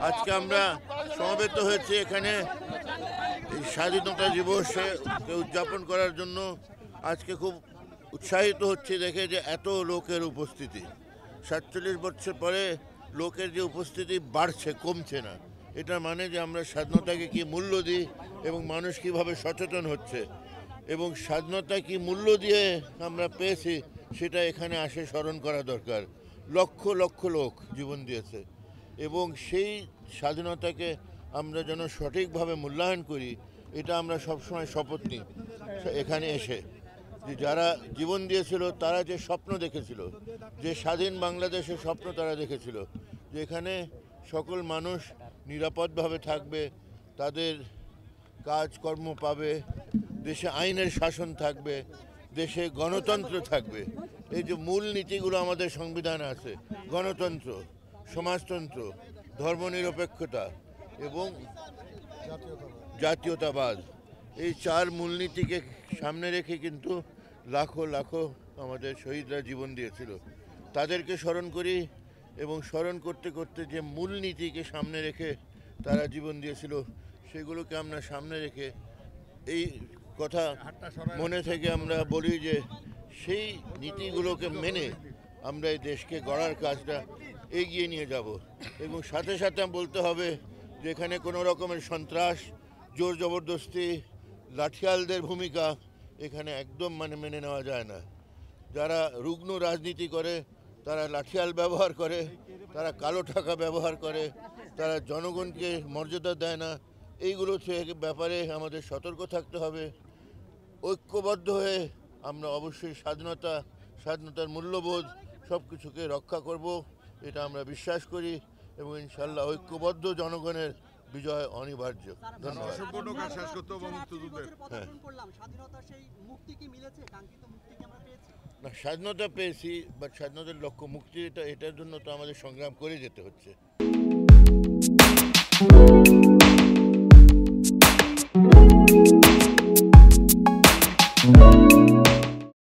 আজকে আমরা সমবেত হয়েছি এখানে এই স্বাধীনতা দিবসে উদযাপন করার জন্য। আজকে খুব উৎসাহিত হচ্ছে দেখে যে এত লোকের উপস্থিতি। ৪৭ বছর পরে লোকের যে উপস্থিতি বাড়ছে, কমছে না। এটা মানে যে আমরা স্বাধীনতাকে কি মূল্য দিই এবং মানুষ কিভাবে সচেতন হচ্ছে এবং স্বাধীনতা কি মূল্য দিয়ে আমরা পেয়েছি সেটা এখানে আসে স্মরণ করা দরকার। লক্ষ লক্ষ লোক জীবন দিয়েছে এবং সেই স্বাধীনতাকে আমরা যেন সঠিকভাবে মূল্যায়ন করি, এটা আমরা সবসময় শপথ নিই এখানে এসে। যে যারা জীবন দিয়েছিল তারা যে স্বপ্ন দেখেছিল, যে স্বাধীন বাংলাদেশের স্বপ্ন তারা দেখেছিল, যে এখানে সকল মানুষ নিরাপদভাবে থাকবে, তাদের কাজকর্ম পাবে, দেশে আইনের শাসন থাকবে, দেশে গণতন্ত্র থাকবে। এই যে মূল নীতিগুলো আমাদের সংবিধানে আছে, গণতন্ত্র, সমাজতন্ত্র, ধর্মনিরপেক্ষতা এবং জাতীয়তাবাদ, এই চার মূলনীতিকে সামনে রেখে কিন্তু লাখো লাখো আমাদের শহীদরা জীবন দিয়েছিল। তাদেরকে স্মরণ করি এবং স্মরণ করতে করতে যে মূলনীতিকে সামনে রেখে তারা জীবন দিয়েছিল সেগুলোকে আমরা সামনে রেখে এই কথা মনে থেকে আমরা বলি যে সেই নীতিগুলোকে মেনে আমরা এই দেশকে গড়ার কাজটা এগিয়ে নিয়ে যাব। এবং সাথে সাথে বলতে হবে যে এখানে কোনো রকমের সন্ত্রাস, জোর জবরদস্তি, লাঠিয়ালদের ভূমিকা এখানে একদম মেনে নেওয়া যায় না। যারা রুগ্ন রাজনীতি করে, তারা লাঠিয়াল ব্যবহার করে, তারা কালো টাকা ব্যবহার করে, তারা জনগণকে মর্যাদা দেয় না। এইগুলো থেকে ব্যাপারে আমাদের সতর্ক থাকতে হবে। ঐক্যবদ্ধ হয়ে আমরা অবশ্যই স্বাধীনতার মূল্যবোধ সব কিছুকে রক্ষা করব, এটা আমরা বিশ্বাস করি এবং ইনশাল্লাহ ঐক্যবদ্ধ জনগণের বিজয় অনিবার্য। ধন্যবাদ। না, স্বাধীনতা পেয়েছি, বাট স্বাধীনতার লক্ষ্য মুক্তি, এটার জন্য তো আমাদের সংগ্রাম করে যেতে হচ্ছে।